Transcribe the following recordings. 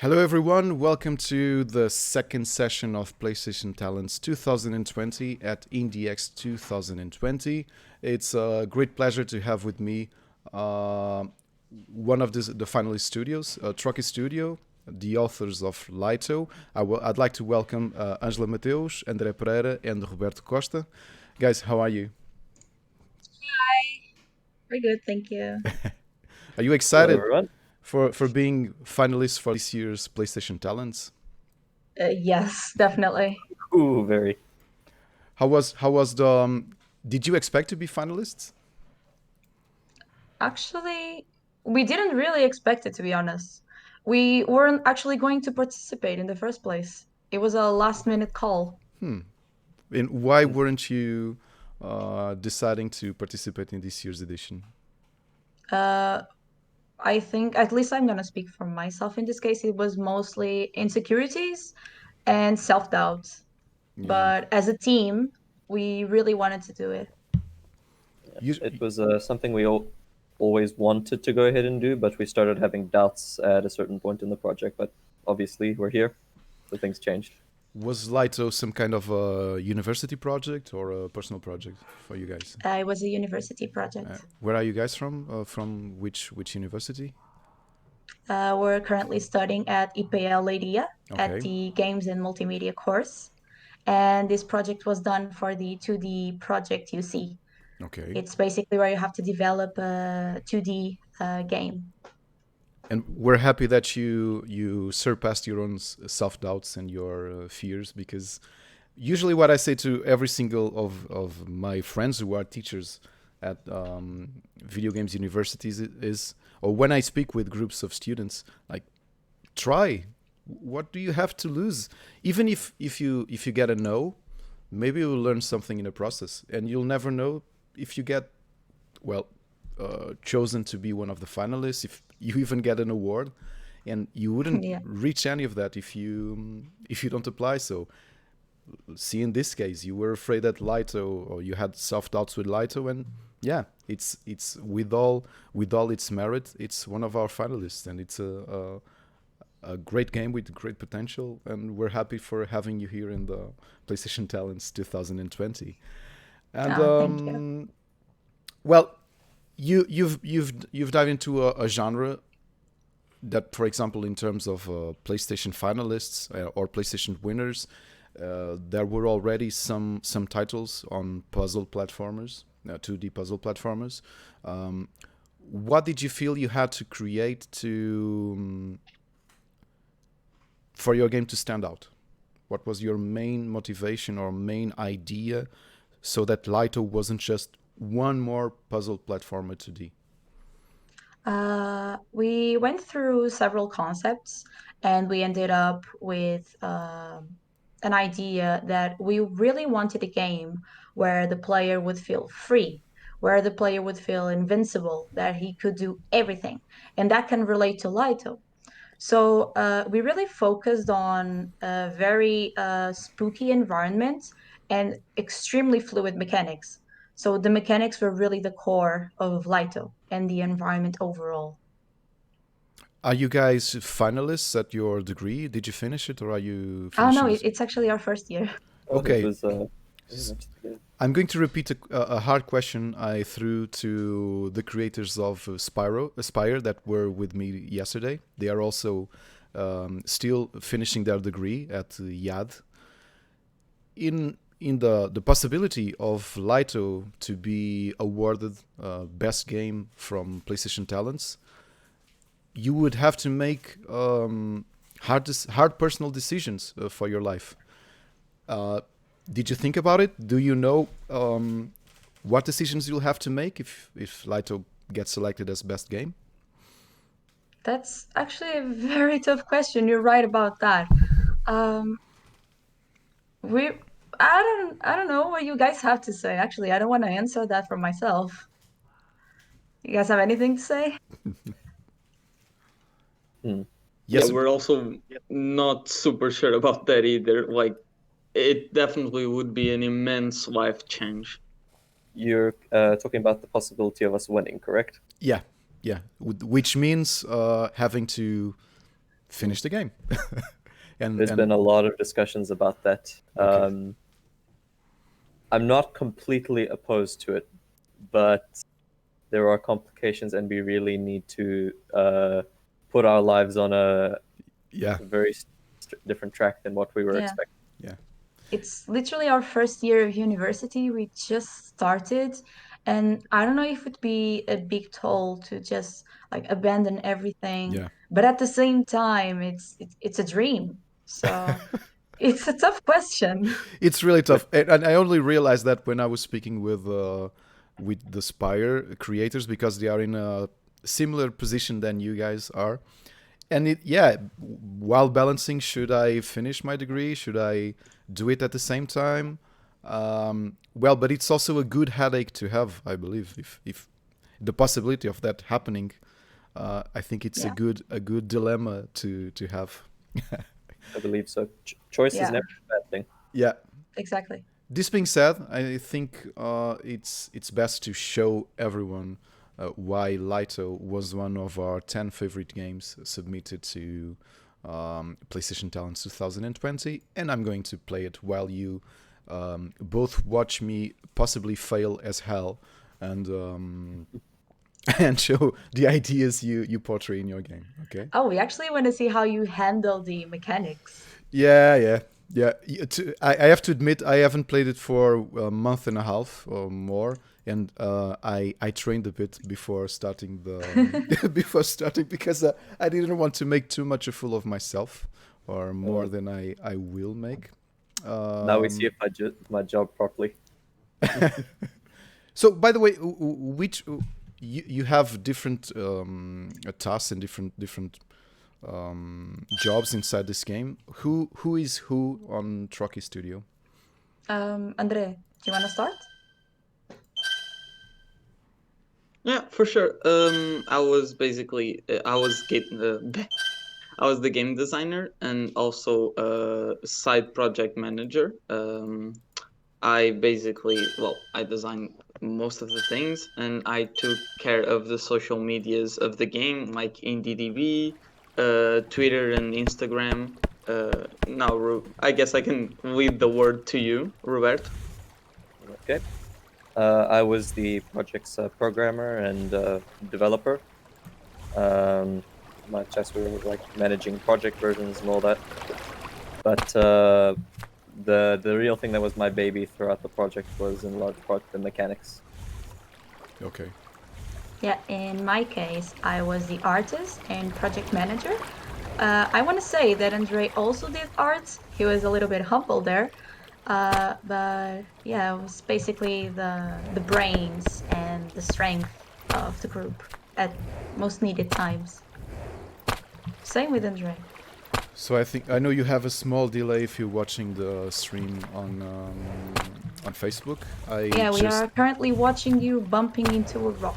Hello, everyone. Welcome to the second session of PlayStation Talents 2020 at IndieX 2020. It's a great pleasure to have with me uh, one of the finalist studios, Trocky Studio, the authors of Lyto. I'd like to welcome Ângela Mateus, André Pereira, and Roberto COsta. Guys, how are you? We're good, thank you. Are you Hello, excited everyone. for being finalists for this year's PlayStation Talents? Yes, definitely. Ooh, very. How was the? Did you expect to be finalists? Actually, we didn't really expect it, to be honest. We weren't actually going to participate in the first place. It was a last minute call. And why weren't you deciding to participate in this year's edition? Uh, I think, at least I'm gonna speak for myself in this case, it was mostly insecurities and self-doubt. Yeah. But as a team, we really wanted to do it. You, It was something we always wanted to go ahead and do, but we started having doubts at a certain point in the project. But obviously, we're here, so things changed. was Lyto some kind of a university project or a personal project for you guys? It was a university project. Where are you guys from? From which university? We're currently studying at IPL Leiria at Okay. the Games and Multimedia course. And this project was done for the 2D project you see. Okay. It's basically where you have to develop a 2D game. And we're happy that you surpassed your own self doubts and your fears, because usually what I say to every single of my friends who are teachers at video games universities is, or when I speak with groups of students, like, try. What do you have to lose? Even if you get a no, maybe you'll learn something in the process, and you'll never know if you get, well, chosen to be one of the finalists, if you even get an award, and you wouldn't Yeah. reach any of that if you don't apply. So, see, in this case, you were afraid at Lyto, or you had self doubts with Lyto, and yeah, it's with all its merit, it's one of our finalists, and it's a great game with great potential, and we're happy for having you here in the PlayStation Talents 2020. And Thank you. well, you've dived into a genre that, for example, in terms of PlayStation finalists or PlayStation winners, there were already some titles on puzzle platformers, 2D puzzle platformers. What did you feel you had to create to for your game to stand out? What was your main motivation or main idea so that Lyto wasn't just one more puzzle platformer 2D? We went through several concepts and we ended up with an idea that we really wanted a game where the player would feel free, where the player would feel invincible, that he could do everything. And that can relate to Lyto. So we really focused on a very spooky environment and extremely fluid mechanics. So the mechanics were really the core of Lyto and the environment overall. Are you guys finalists at your degree? Did you finish it, or are you Oh no, finishing this? it's actually our first year. Oh, it Okay, was very much the case. I'm going to repeat a hard question I threw to the creators of Spire that were with me yesterday. They are also still finishing their degree at YAD. In the possibility of Lyto to be awarded best game from PlayStation Talents, you would have to make hard personal decisions for your life. Uh, did you think about it? Do you know what decisions you'll have to make if Lyto gets selected as best game? That's actually a very tough question. You're right about that. Um, we I don't know what you guys have to say. Actually, I don't want to answer that for myself. You guys have anything to say? Hmm. Yeah, Yes. we're also not super sure about that either. Like, it definitely would be an immense life change. You're talking about the possibility of us winning, correct? Yeah. Yeah. Which means having to finish the game. There's been a lot of discussions about that. Okay. I'm not completely opposed to it, but there are complications, and we really need to put our lives on a Yeah. very different track than what we were Yeah. expecting. Yeah. It's literally our first year of university. We just started, and I don't know if it'd be a big toll to just like abandon everything. Yeah. But at the same time, it's a dream. So it's a tough question. It's really tough, and I only realized that when I was speaking with the Spire creators, because they are in a similar position than you guys are. And while balancing, should I finish my degree? Should I do it at the same time? Well, but it's also a good headache to have, I believe. If the possibility of that happening, I think it's Yeah. a good dilemma to have. I believe so. Choice is Yeah. never a bad thing. Yeah. Exactly. This being said, I think it's best to show everyone why Lyto was one of our 10 favorite games submitted to PlayStation Talents 2020, and I'm going to play it while you both watch me possibly fail as hell and and show the ideas you portray in your game. Okay? Oh, we actually want to see how you handle the mechanics. Yeah. I have to admit, I haven't played it for a month and a half or more, and I trained a bit before starting because I didn't want to make too much a fool of myself, or more than I will make. Now we see if I do my job properly. So, by the way, which you have different tasks and different jobs inside this game. Who is who on Trocky Studio? André, do you want to start? Yeah, for sure. I was basically I was the game designer and also a side project manager. I basically, I designed most of the things, and I took care of the social medias of the game, like in DDV, Twitter, and Instagram. Now, I guess I can leave the word to you, Roberto. Okay. I was the project's programmer and developer. My tasks were like managing project versions and all that. But the real thing that was my baby throughout the project was in large part the mechanics. Okay. Yeah, in my case, I was the artist and project manager. I want to say that Andre also did art. He was a little bit humble there. But yeah, it was basically the brains and the strength of the group at most needed times. Same with Andre. So I know you have a small delay if you're watching the stream on Facebook. We are currently watching you bumping into a rock.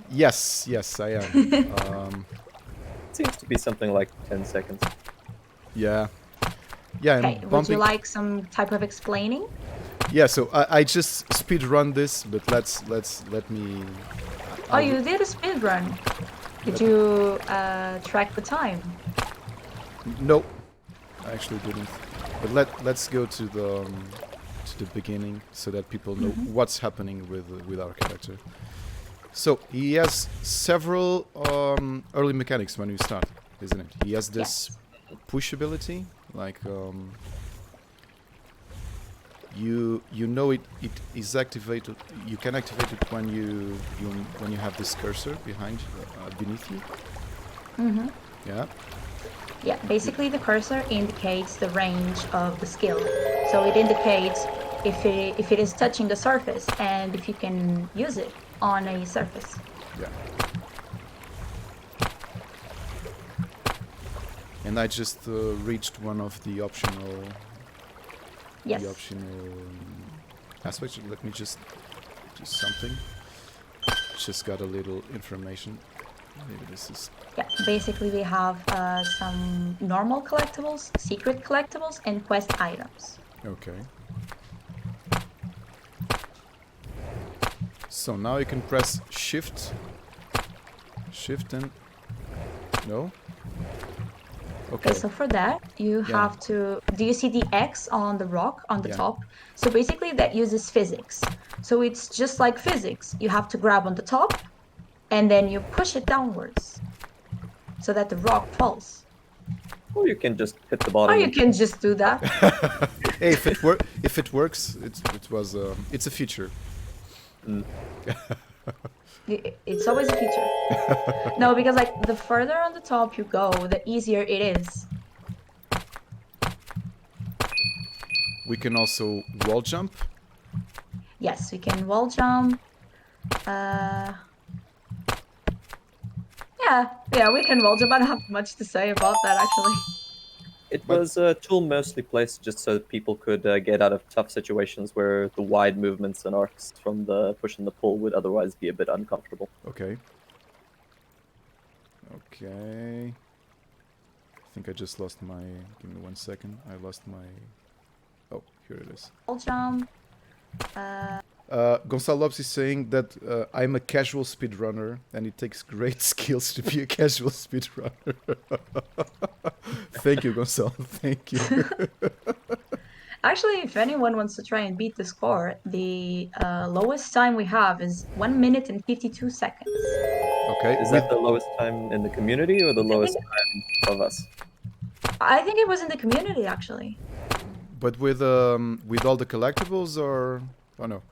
Yes, I am. It seems to be something like 10 seconds. Yeah, Okay, I'm would you bumping. like some type of explaining? Yeah, so I just speed run this, but let me. Oh, you did a speed run. Did you track the time? No, I actually didn't. But let's go to the beginning so that people know what's happening with our character. So he has several early mechanics when you start, isn't it? He has this push ability, like you know it is activated. You can activate it when you have this cursor behind beneath you. Mm-hmm. Yeah. Yeah, basically the cursor indicates the range of the skill. So it indicates if it is touching the surface and if you can use it on a surface. Yeah. And I just reached one of the optional. Yes. The optional aspects. Let me just do something. Just got a little information. Maybe this is. Yeah, basically we have some normal collectibles, secret collectibles, and quest items. Okay. So now you can press Shift and no. Okay, so for that, you have to... Do you see the X on the rock on the top? So basically that uses physics. So it's just like physics. You have to grab on the top, and then you push it downwards so that the rock falls. Or you can just hit the bottom. Or you can just do that. Hey, if it works, it's a feature. It's always a feature. No, because like the further on the top you go, the easier it is. We can also wall jump. Yes, we can wall jump. Yeah, we can wall jump. I don't have much to say about that, actually. It was a tool mostly placed just so that people could get out of tough situations where the wide movements and arcs from the push and the pull would otherwise be a bit uncomfortable. Okay. Okay. I think I just lost my... Give me 1 second. I lost my... Oh, here it is. Wall jump. Gonçalo Lopes is saying that I'm a casual speedrunner and it takes great skills to be a casual speedrunner. Thank you, Gonçalo. Thank you. Actually, if anyone wants to try and beat the score, the lowest time we have is 1 minute and 52 seconds. Okay. Is that the lowest time in the community or the lowest time of us? I think it was in the community, actually. But with all the collectibles or... Oh no.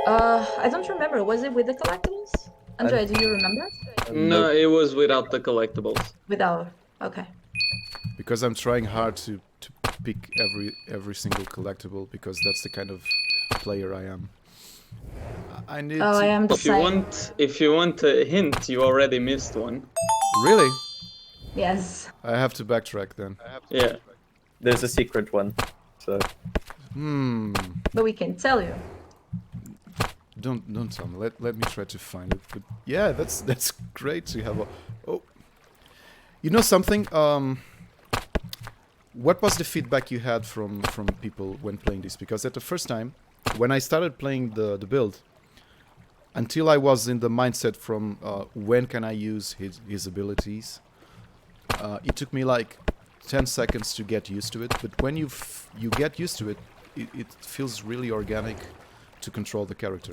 I don't remember. Was it with the collectibles? André, do you remember? No, it was without the collectibles. Without. Okay. Because I'm trying hard to pick every single collectible because that's the kind of player I am. I need to... I am the same. If you want a hint, you already missed one. Really? Yes. I have to backtrack then. Yeah. There's a secret one, so... But we can tell you. Don't tell me. Let me try to find it. But yeah, that's great to have a... Oh. You know something? What was the feedback you had from people when playing this? Because at the first time, when I started playing the build, until I was in the mindset from when can I use his abilities, it took me like 10 seconds to get used to it. But when you get used to it, it feels really organic to control the character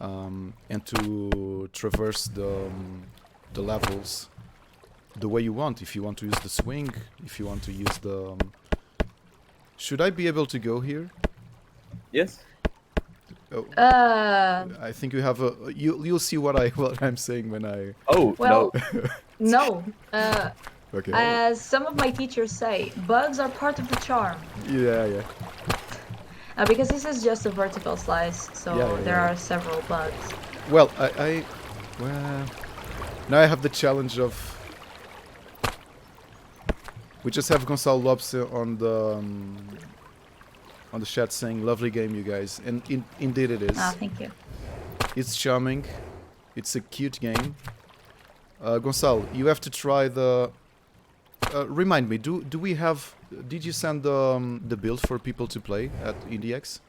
and to traverse the levels the way you want. If you want to use the swing, if you want to use the... Should I be able to go here? Yes. Oh, I think you have a... You'll see what I'm saying when I... Oh, well, no. No. Okay. As some of my teachers say, bugs are part of the charm. Yeah. Because this is just a vertical slice, so there are several bugs. Well, well, now I have the challenge of... We just have Gonçalo Lopes on the chat saying, lovely game, you guys. And indeed it is. Thank you. It's charming. It's a cute game. Gonçalo, you have to try the... remind me, do we have... Did you send the build for people to play at EDX?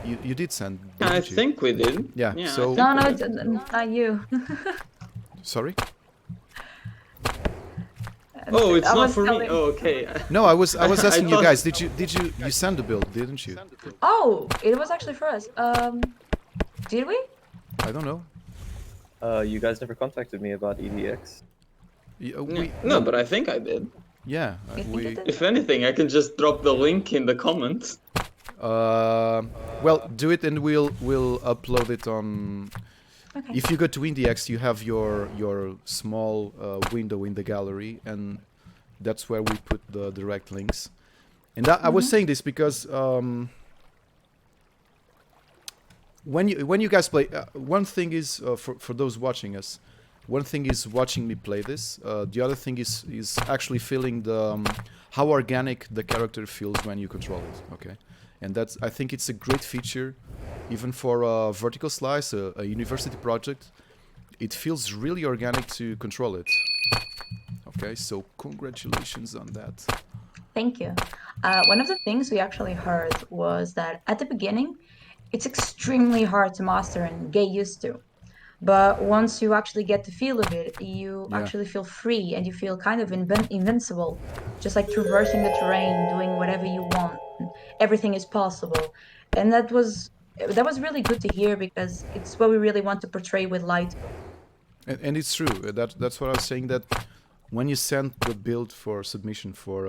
You did send, I think we did. Yeah, so... No, not you. Sorry? Oh, it's not for me. Oh, okay. No, I was asking you guys. Did you send the build? Didn't you? Oh, it was actually for us. Did we? I don't know. You guys never contacted me about EDX. No, but I think I did. Yeah, we. If anything, I can just drop the link in the comments. Well, do it and we'll upload it on. Okay. If you go to IndieX, you have your small window in the gallery, and that's where we put the direct links. And I was saying this because when you guys play, one thing is for those watching us, one thing is watching me play this. The other thing is actually feeling how organic the character feels when you control it. Okay, and I think it's a great feature. Even for a vertical slice, a university project, it feels really organic to control it. Okay, so congratulations on that. Thank you. One of the things we actually heard was that at the beginning, it's extremely hard to master and get used to. But once you actually get the feel of it, you Yeah. actually feel free and you feel kind of invincible, just like traversing the terrain, doing whatever you want. Everything is possible. And that was really good to hear because it's what we really want to portray with Lyto. And it's true. That's what I was saying. That when you send the build for submission for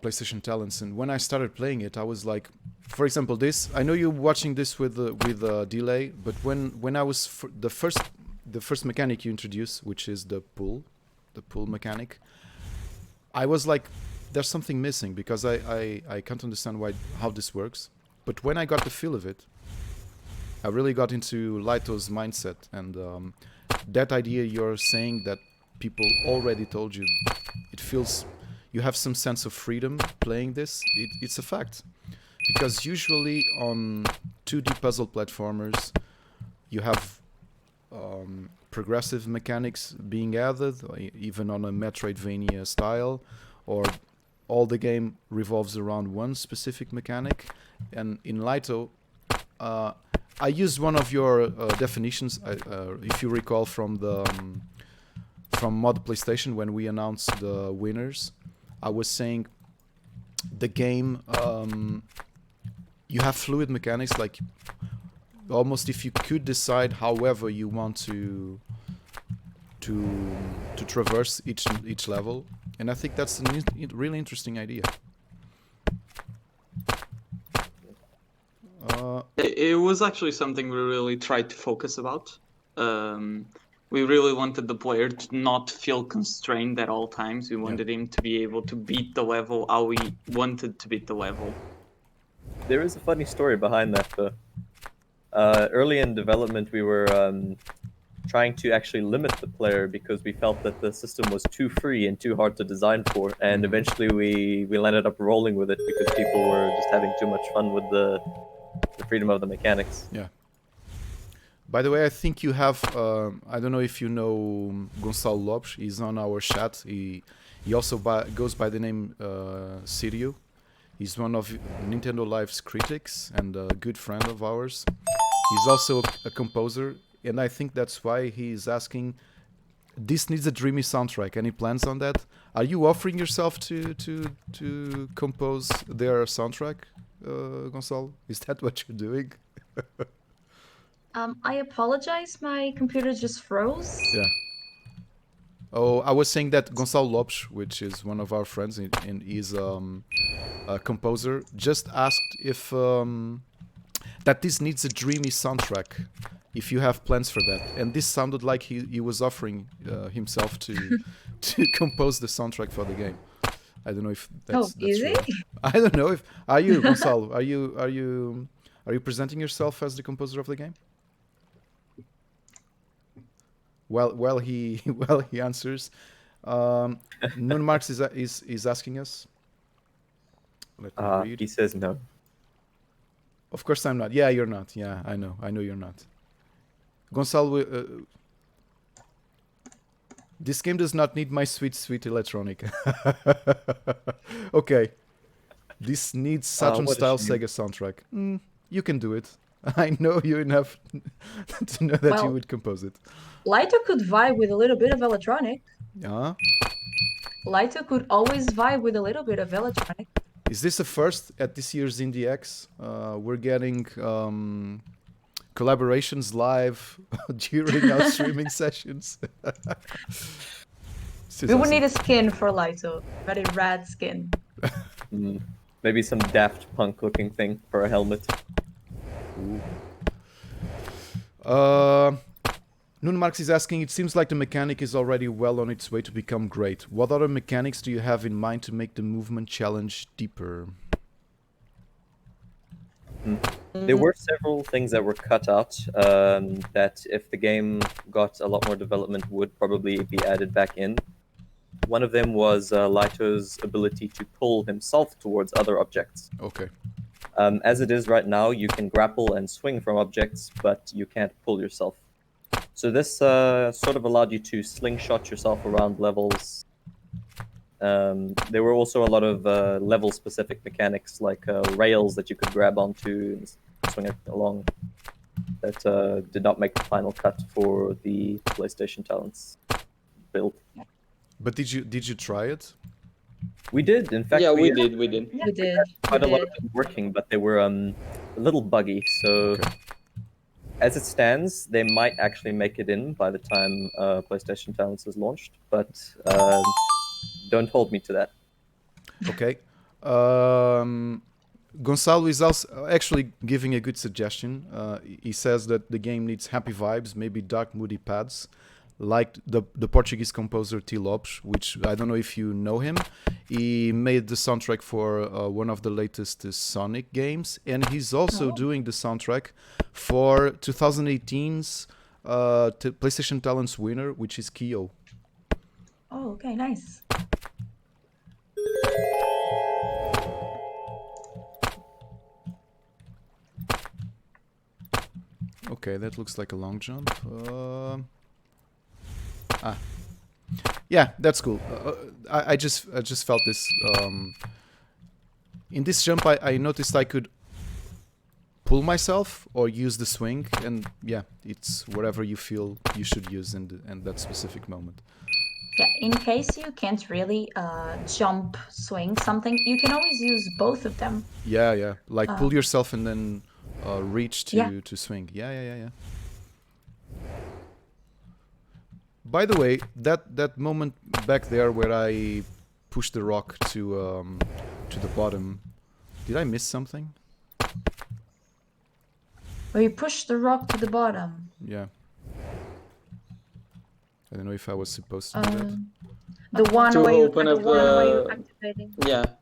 PlayStation Talents, and when I started playing it, I was like, for example, this. I know you're watching this with a delay, but when I was the first mechanic you introduced, which is the pull mechanic, I was like, there's something missing because I can't understand how this works. But when I got the feel of it, I really got into Lyto's mindset, and that idea you're saying that people already told you, it feels you have some sense of freedom playing this. It's a fact, because usually on 2D puzzle platformers, you have progressive mechanics being added, even on a Metroidvania style, or all the game revolves around one specific mechanic. And in Lyto, I used one of your definitions, if you recall, from Mod PlayStation when we announced the winners. I was saying the game, you have fluid mechanics, like almost if you could decide however you want to traverse each level, and I think that's a really interesting idea. It was actually something we really tried to focus about. We really wanted the player to not feel constrained at all times. We wanted him to be able to beat the level how we wanted to beat the level. There is a funny story behind that, though. Early in development, we were trying to actually limit the player because we felt that the system was too free and too hard to design for. And eventually we ended up rolling with it because people were just having too much fun with the freedom of the mechanics. Yeah. By the way, I think you have, I don't know if you know Gonçalo Lopes. He's on our chat. He also goes by the name Sirio. He's one of Nintendo Live's critics and a good friend of ours. He's also a composer, and I think that's why he's asking, this needs a dreamy soundtrack. Any plans on that? Are you offering yourself to compose their soundtrack, Gonçalo? Is that what you're doing? I apologize, my computer just froze. Yeah. Oh, I was saying that Gonçalo Lopes, which is one of our friends and is a composer, just asked if that this needs a dreamy soundtrack, if you have plans for that. And this sounded like he was offering himself to compose the soundtrack for the game. I don't know if that's is true. it? I don't know if are you, Gonçalo? Are you presenting yourself as the composer of the game? Well, he answers. Nuno Marx is asking us. Let me read. He says no. Of course I'm not. Yeah, you're not. Yeah, I know you're not. Gonçalo, this game does not need my sweet electronic. Okay. This needs Saturn-style Sega soundtrack. You can do it. I know you enough to know that you would compose it. Lyto could vibe with a little bit of electronic. Lyto could always vibe with a little bit of electronic. Is this a first at this year's IndieX? We're getting collaborations live during our streaming sessions. We would need a skin for Lyto. Very rad skin. Maybe some Daft Punk looking thing for a helmet. Nuno Marx is asking, it seems like the mechanic is already well on its way to become great. What other mechanics do you have in mind to make the movement challenge deeper? There were several things that were cut out that if the game got a lot more development would probably be added back in. One of them was Lyto's ability to pull himself towards other objects. Okay. As it is right now, you can grapple and swing from objects, but you can't pull yourself. So this sort of allowed you to slingshot yourself around levels. There were also a lot of level-specific mechanics, like rails that you could grab onto swing it along that did not make the final cut for the PlayStation Talents build. But did you try it? We did, in fact. Yeah, we had did. We did. quite a lot of them working, but they were a little buggy. So, Okay. as it stands, they might actually make it in by the time PlayStation Talents is launched. But don't hold me to that. Okay. Gonçalo is also actually giving a good suggestion. He says that the game needs happy vibes, maybe dark, moody pads, like the Portuguese composer T. Lopes, which I don't know if you know him. He made the soundtrack for one of the latest Sonic games, and he's also doing the soundtrack for 2018's PlayStation Talents winner, which is Kyo. Oh, okay, nice. Okay, that looks like a long jump. Yeah, that's cool. I just felt this. In this jump, I noticed I could pull myself or use the swing, and yeah, it's whatever you feel you should use in that specific moment. Yeah, in case you can't really jump, swing something, you can always use both of them. Yeah, like pull yourself and then reach to swing. Yeah. By the way, that moment back there where I pushed the rock to the bottom, did I miss something? Where you push the rock to the bottom. Yeah. I don't know if I was supposed to do that. The one To way open up activating.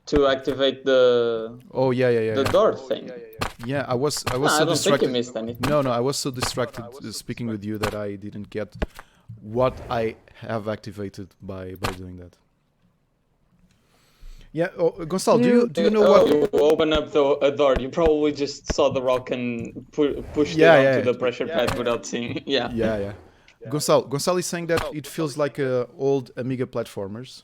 to activate the Oh yeah. door thing. Yeah, I was No, so I don't think distracted. you missed anything. No, I was so distracted speaking with you that I didn't get what I have activated by doing that. Yeah, Gonçalo, do you know what? You open up a door. You probably just saw the rock and pushed it onto the pressure pad without seeing. Yeah. Gonçalo is saying that it feels like old Amiga platformers.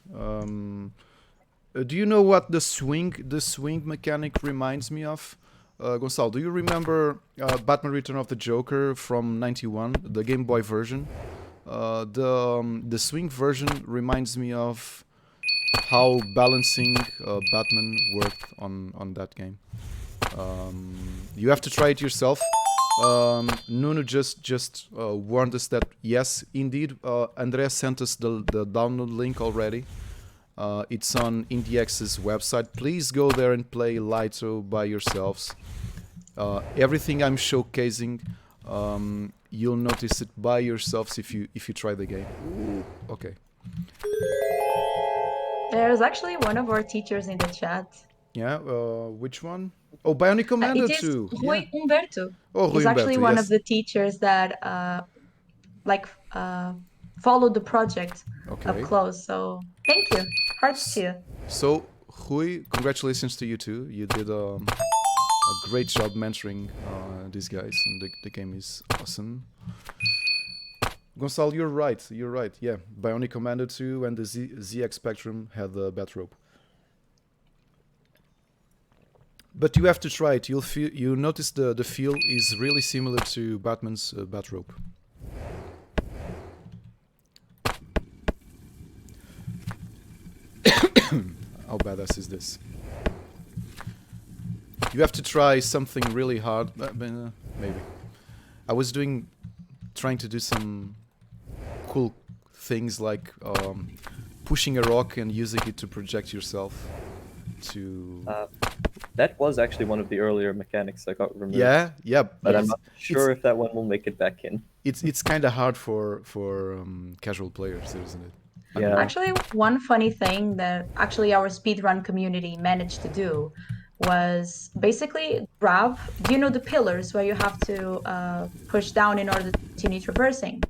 Do you know what the swing mechanic reminds me of? Gonçalo, do you remember Batman Return of the Joker from '91, the Game Boy version? The swing version reminds me of how balancing Batman worked on that game. You have to try it yourself. Nuno just warned us that yes, indeed, André sent us the download link already. It's on IndieX's website. Please go there and play Lyto by yourselves. Everything I'm showcasing, you'll notice it by yourselves if you try the game. Ooh, okay. There's actually one of our teachers in the chat. Yeah, which one? Oh, Bionic Commando It is 2. Rui Humberto. Oh, He's Rui actually Humberto, one yes. of the teachers that followed the project up close. So thank you. Hearts to you. So, Rui, congratulations to you too. You did a great job mentoring these guys, and the game is awesome. Gonçalo, you're right. Yeah, Bionic Commando 2 and the ZX Spectrum had the Batrope. But you have to try it. You notice the feel is really similar to Batman's Batrope. How badass is this? You have to try something really hard. Maybe. I was trying to do some cool things like pushing a rock and using it to project yourself. That was actually one of the earlier mechanics that got removed. Yeah. But I'm not sure if that one will make it back in. It's kind of hard for casual players, isn't it? Yeah. Actually, one funny thing that actually our speedrun community managed to do was basically grab, do you know the pillars where you have to push down in order to continue traversing?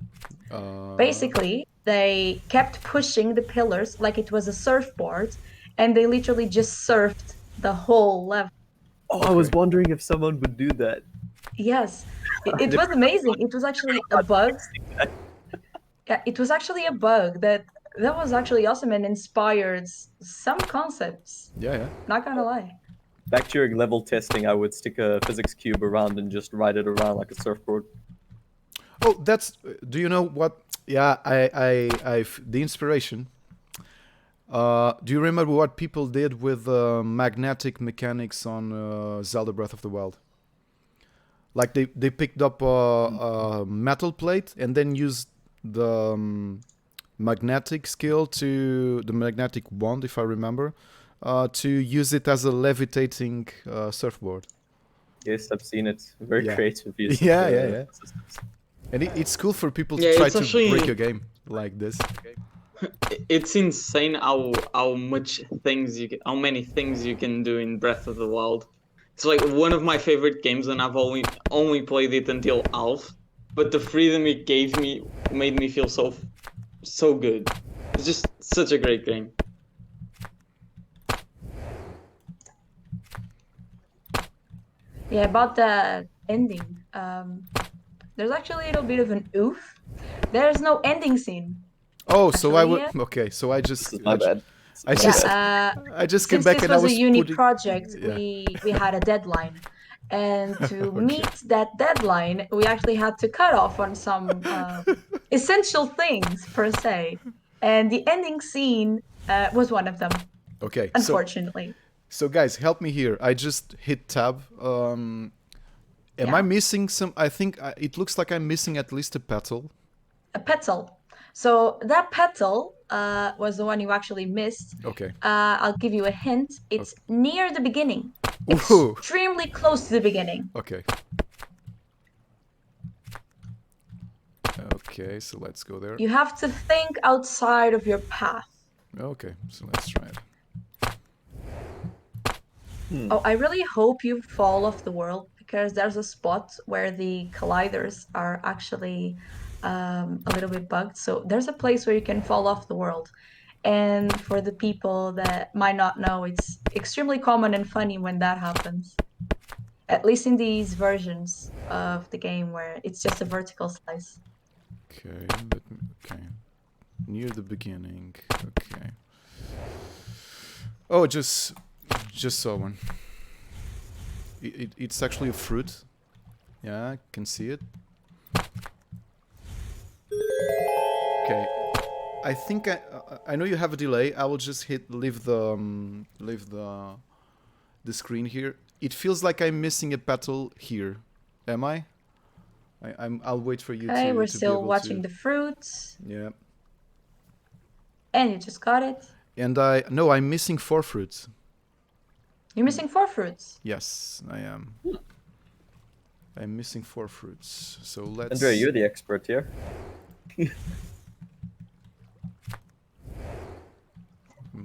Basically, they kept pushing the pillars like it was a surfboard, and they literally just surfed the whole level. Oh, I was wondering if someone would do that. Yes, it was amazing. It was actually a bug. Yeah, it was actually a bug that was actually awesome and inspired some concepts. Yeah. Not gonna lie. Back during level testing, I would stick a physics cube around and just ride it around like a surfboard. Oh, that's. Do you know what? Yeah, the inspiration. Do you remember what people did with magnetic mechanics on Zelda Breath of the Wild? Like they picked up a metal plate and then used the magnetic skill to the magnetic wand, if I remember, to use it as a levitating surfboard. Yes, I've seen it. Very Yeah. creative use. Yeah. Systems. And it's cool for people to Yeah, try it's to actually- break a game like this. It's insane how many things you can do in Breath of the Wild. It's like one of my favorite games, and I've only played it until half. But the freedom it gave me made me feel so good. It's just such a great game. Yeah, about the ending. There's actually a little bit of an oof. There's no ending scene. Oh, so I would. Actually, Okay, so I just. This is my bad. I This is just. my bad. Yeah, I just came since back this and I was was a uni putting. project, Yeah. we had a deadline, and to Okay. meet that deadline, we actually had to cut off on some essential things per se, and the ending scene was one of them. Okay, so Unfortunately, guys, help me here. I just hit tab. Am Yeah. I missing some? I think it looks like I'm missing at least a petal. a petal. So that petal was the one you actually missed. Okay. I'll give you a hint. It's near the beginning. Ooh. Extremely close to the beginning. Okay. Okay, so let's go there. You have to think outside of your path. Okay, so let's try it. Oh, I really hope you fall off the world because there's a spot where the colliders are actually a little bit bugged. So there's a place where you can fall off the world. And for the people that might not know, it's extremely common and funny when that happens. At least in these versions of the game where it's just a vertical slice. Okay, okay. Near the beginning. Okay. Oh, just saw one. It's actually a fruit. Yeah, I can see it. Okay. I think I know you have a delay. I will just leave the screen here. It feels like I'm missing a petal here. Am I? I'll wait for you Okay, to we're be still able watching to. the fruits. Yeah. And you just got it. And no, I'm missing 4 fruits. You're missing 4 fruits. Yes, I am. I'm missing 4 fruits. So let's. André, you're the expert here.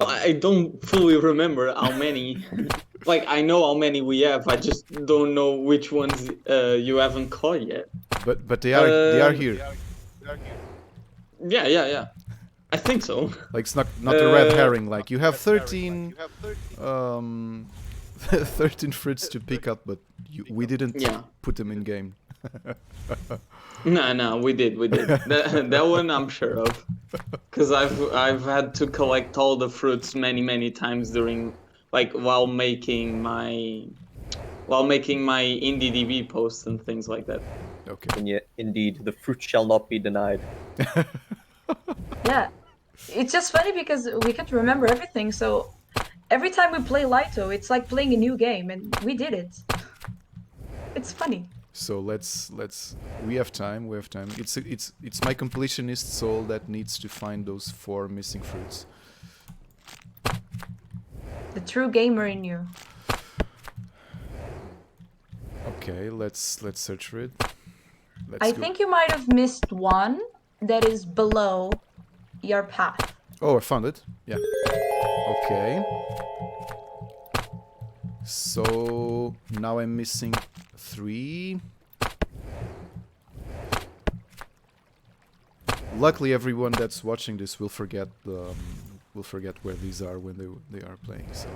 I don't fully remember how many. Like, I know how many we have. I just don't know which ones you haven't caught yet. But they are here. Yeah. I think so. Like it's not a red herring. Like you have 13 13 fruits to pick up, but we didn't put them in game. No, we did. That one I'm sure of, because I've had to collect all the fruits many times during, like, while making my IndieDB posts and things like that. Okay. And yet, indeed, the fruit shall not be denied. Yeah. It's just funny because we can't remember everything, so every time we play Lyto, it's like playing a new game, and we did it. It's funny. So let's we have time. It's my completionist soul that needs to find those 4 missing fruits. The true gamer in you. Okay, let's search for it. I think you might have missed one that is below your path. Oh, I found it. Yeah. Okay. So now I'm missing 3. Luckily, everyone that's watching this will forget where these are when they are playing. So,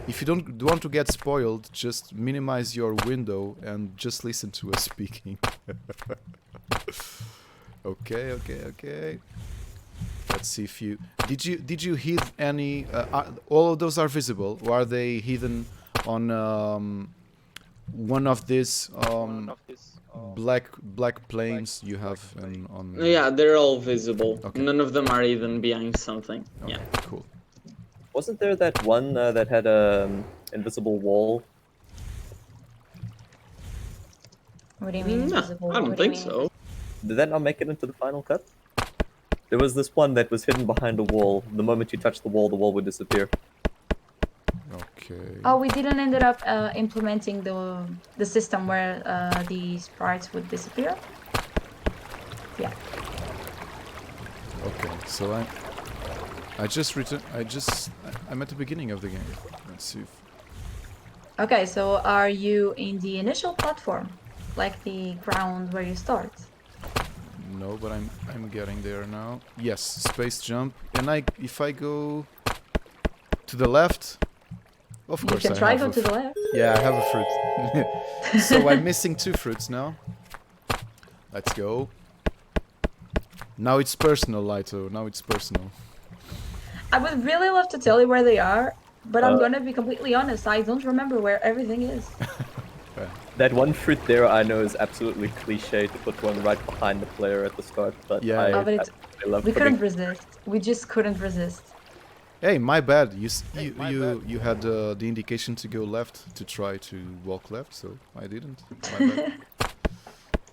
if you don't want to get spoiled, just minimize your window and just listen to us speaking. Okay. Let's see if you did you hit any. All of those are visible. Or are they hidden on one of these black planes you have on? Yeah, they're all visible. Okay. None of them are hidden behind something. Okay, Yeah. cool. Wasn't there that one that had a invisible wall? What do you mean No, invisible? I don't What do you think mean? so. Did that not make it into the final cut? There was this one that was hidden behind a wall. The moment you touched the wall would disappear. Okay. Oh, we didn't ended up implementing the system where these parts would disappear. Yeah. Okay. So I just returned. I'm at the beginning of the game. Let's see. Okay, so are you in the initial platform, like the ground where you start? No, but I'm getting there now. Yes, space jump. And if I go to the left, of course You can try go to the left. Yeah, I have a fruit. So I'm missing 2 fruits now. Let's go. Now it's personal, Lyto. Now it's personal. I would really love to tell you where they are, but I'm gonna be completely honest. I don't remember where everything is. That one fruit there I know is absolutely cliche to put one right behind the player at the start, but Yeah. I, Oh, but it's, I love we putting... couldn't resist. We just couldn't resist. Hey, my bad. You had the indication to go left, to try to walk left, so I didn't. My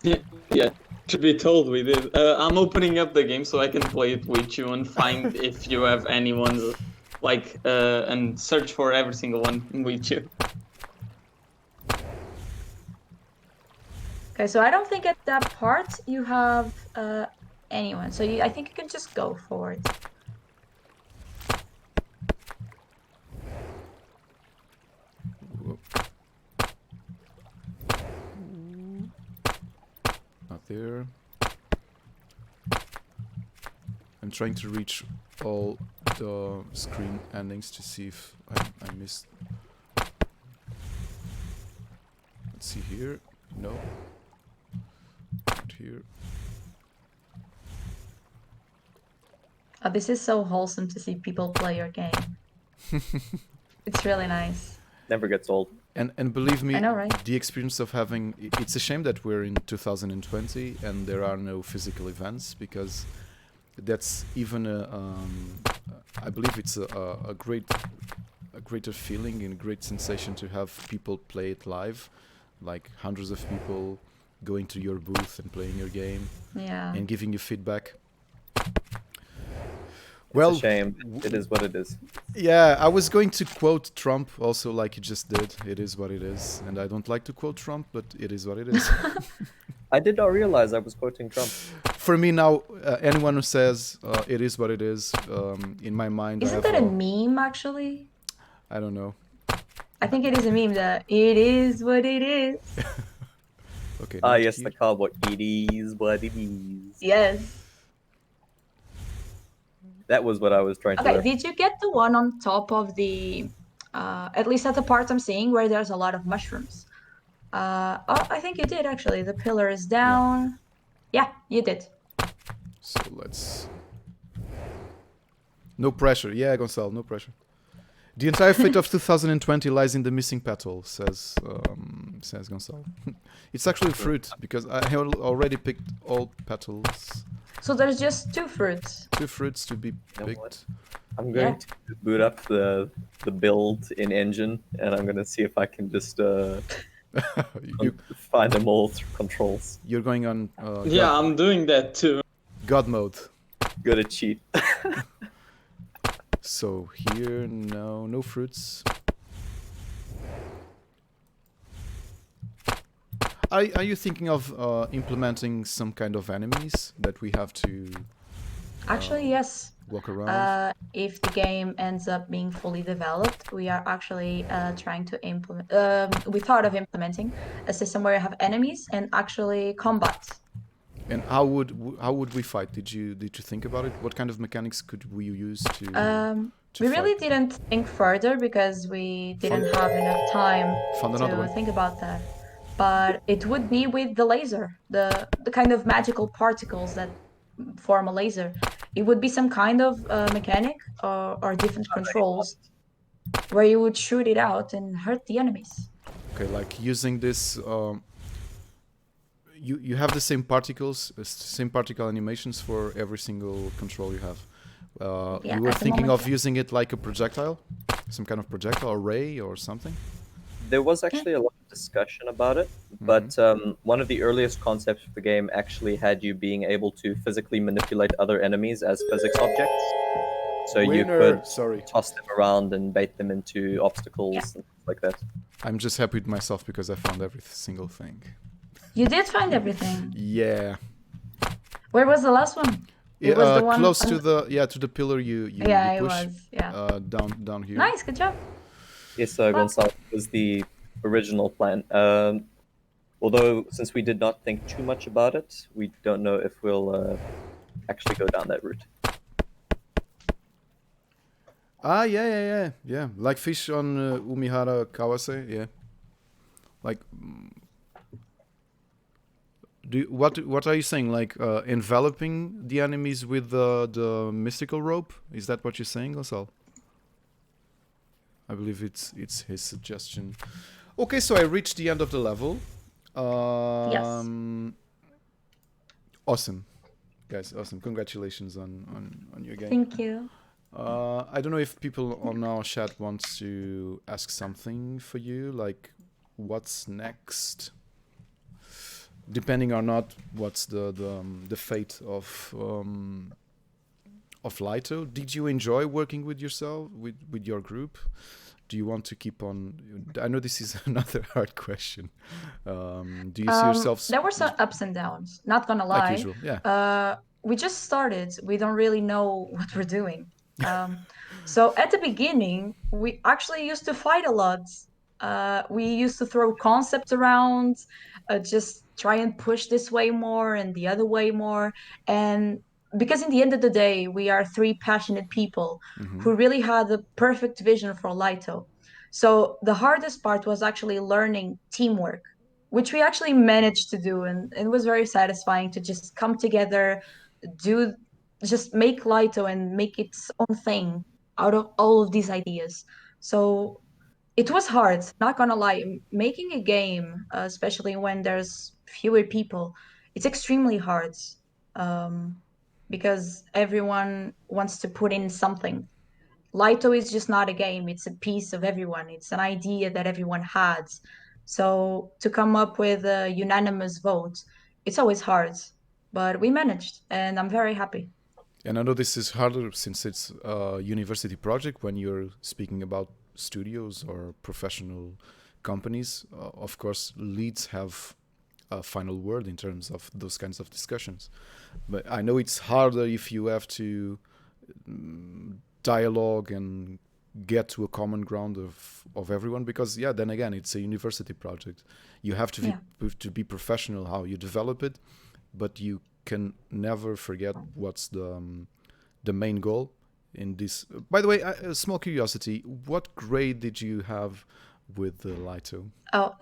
bad. Yeah, to be told we did. I'm opening up the game so I can play it with you and find if you have anyone, like, and search for every single one with you. Okay, so I don't think at that part you have anyone. So I think you can just go for it. Whoop. Not there. I'm trying to reach all the screen endings to see if I missed. Let's see here. No. Not here. Oh, this is so wholesome to see people play your game. It's really nice. Never gets old. And believe me, I know, right? the experience of having... It's a shame that we're in 2020 and there are no physical events, because that's even I believe it's a greater feeling and great sensation to have people play it live, like hundreds of people going to your booth and playing your game Yeah. and giving you feedback. It's a shame. It is what it is. Yeah, I was going to quote Trump also, like you just did. It is what it is. And I don't like to quote Trump, but it is what it is. I did not realize I was quoting Trump. For me now, anyone who says it is what it is, in my mind, Isn't that a meme, actually? I don't know. I think it is a meme that it is what it is. Okay. Ah, not yes, here. the cowboy. It is what it is. Yes. That was what I was trying to Okay, do. did you get the one on top of the, at least at the part I'm seeing where there's a lot of mushrooms? Oh, I think you did, actually. The pillar is down. Yeah, you did. So let's... No pressure. Yeah, Gonçalo, no pressure. The entire fate of 2020 lies in the missing petal, says Gonçalo. It's actually fruit, because I have already picked all petals. So there's just 2 fruits. 2 fruits to be know picked. what? I'm going to boot up the build in engine, and I'm going to see if I can just find them all through controls. You're going on Yeah, I'm doing that too. God mode. Gotta cheat. So here, no fruits. Are you thinking of implementing some kind of enemies that we have to Actually, yes. walk around? If the game ends up being fully developed, we are actually trying to implement. We thought of implementing a system where you have enemies and actually combat. And how would we fight? Did you think about it? What kind of mechanics could we use to We really fight? didn't think further because we didn't have enough time Found another to one. think about that. But it would be with the laser, the kind of magical particles that form a laser. it would be some kind of mechanic or different controls where you would shoot it out and hurt the enemies. Okay, like using this. You have the same particles, same particle animations for every single control you have. Yeah, You were at the thinking moment, of using it like a projectile, some kind of projectile or ray or something. There was actually a lot of discussion about it, but one of the earliest concepts of the game actually had you being able to physically manipulate other enemies as physics objects. So you Winner! could Sorry. toss them around and bait them into obstacles Yeah. and things like that. I'm just happy with myself because I found every single thing. You did find everything. Yeah. Where was the last one? Yeah, It was the one close to the pillar you Yeah, it push. was. Yeah. Down here. Nice, good job. Yes, Gonzalo, was the original plan. Although, since we did not think too much about it, we don't know if we'll actually go down that route. Ah, yeah. Like fish on Umihara Kawase, yeah. Like, what are you saying? Like enveloping the enemies with the mystical rope? Is that what you're saying, Gonzalo? I believe it's his suggestion. Okay, so I reached the end of the level. Yes. Awesome, guys. Awesome. Congratulations on your game. Thank you. I don't know if people on our chat wants to ask something for you, like what's next, depending or not what's the fate of Lyto. Did you enjoy working with yourself, with your group? Do you want to keep on? I know this is another hard question. Do you see yourselves? There were some ups and downs, not gonna lie. Like usual, yeah. We just started. We don't really know what we're doing. So at the beginning, we actually used to fight a lot. We used to throw concepts around, just try and push this way more and the other way more. And because in the end of the day, we are three passionate people who really had the perfect vision for Lyto. So the hardest part was actually learning teamwork, which we actually managed to do. And it was very satisfying to just come together, just make Lyto and make its own thing out of all of these ideas. So it was hard, not gonna lie. Making a game, especially when there's fewer people, it's extremely hard, um, because everyone wants to put in something. Lyto is just not a game, it's a piece of everyone. It's an idea that everyone has. So to come up with a unanimous vote, it's always hard. But we managed, and I'm very happy. And I know this is harder since it's a university project when you're speaking about studios or professional companies. Of course, leads have a final word in terms of those kinds of discussions. But I know it's harder if you have to dialogue and get to a common ground of everyone, because then again it's a university project. You have to be professional how you develop it, but you can never forget what's the main goal in this. By the way, a small curiosity: what grade did you have with the Lyto? Oh,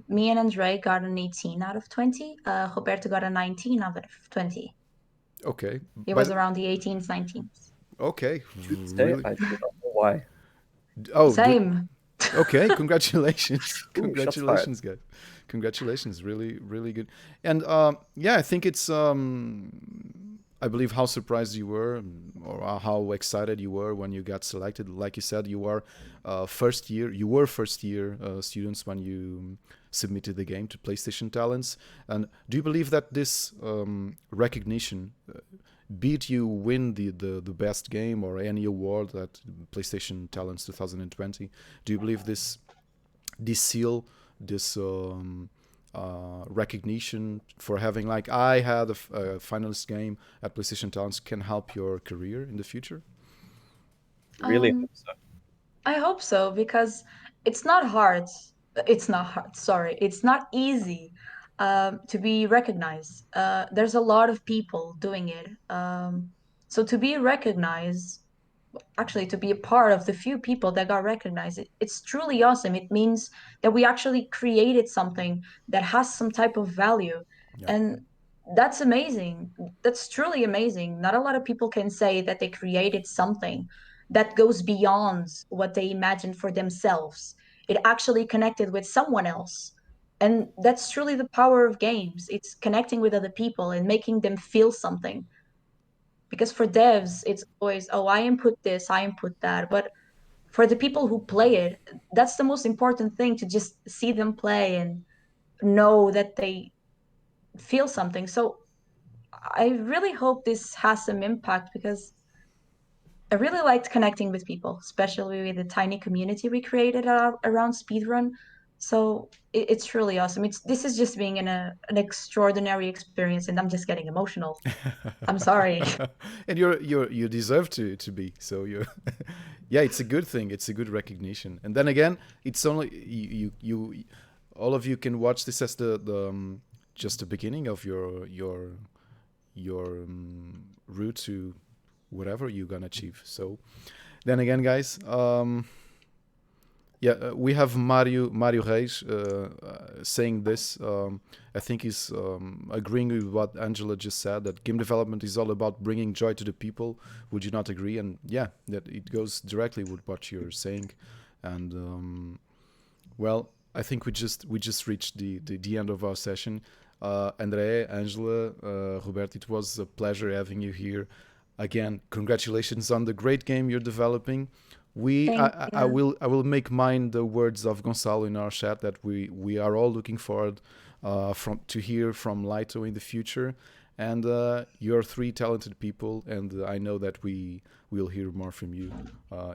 me and André got an 18 out of 20. Roberto got a 19 out of 20. Okay, It was around the 18s, 19s. Okay, Really? I do not know why. Oh, Same. Okay, congratulations. Ooh, Congratulations, guys. Congratulations, really, really good. And I think it's I believe how surprised you were, or how excited you were when you got selected. Like you said, you were first year students when you submitted the game to PlayStation Talents. And do you believe that this recognition, be it you win the best game or any award at PlayStation Talents 2020, do you believe this seal, this recognition for having, like, I had a finalist game at PlayStation Talents, can help your career in the future? Really hope so. I hope so, because it's not hard. It's not hard, sorry. It's not easy to be recognized. There's a lot of people doing it. So to be recognized, actually to be a part of the few people that got recognized, it's truly awesome. It means that we actually created something that has some type of value. Yeah. And that's amazing. That's truly amazing. Not a lot of people can say that they created something that goes beyond what they imagined for themselves. It actually connected with someone else. And that's truly the power of games. It's connecting with other people and making them feel something. Because for devs, it's always, oh, I input this, I input that. But for the people who play it, that's the most important thing, to just see them play and know that they feel something. So I really hope this has some impact, because I really liked connecting with people, especially with the tiny community we created around speedrun. So it's really awesome. This is just being an extraordinary experience, and I'm just getting emotional. I'm sorry. And you deserve to be. So you, yeah, it's a good thing. It's a good recognition. And then again, it's only you all of you can watch this as the just the beginning of your route to whatever you're gonna achieve. So then again, guys, yeah, we have Mario Reis saying this. I think he's agreeing with what Angela just said, that game development is all about bringing joy to the people. Would you not agree? And yeah, that it goes directly with what you're saying. And well, I think we just reached the end of our session. André, Angela, Roberto, it was a pleasure having you here. Again, congratulations on the great game you're developing. I will make mine the words of Gonçalo in our chat, that we are all looking forward to hear from Lyto in the future. And you're three talented people, and I know that we will hear more from you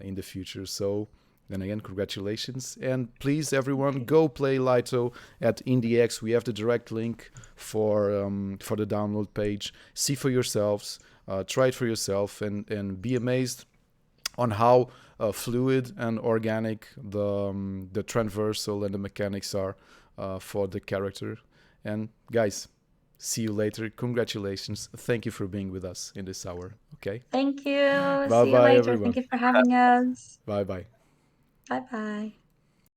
in the future. So then again, congratulations. And please, everyone, go play Lyto at IndieX. We have the direct link for the download page. See for yourselves. Try it for yourself, and be amazed on how fluid and organic the transversal and the mechanics are for the character. And guys, see you later. Congratulations. Thank you for being with us in this hour. Okay. Thank you. Bye See you bye, later. everyone. Thank you for having us. Bye bye. Bye bye.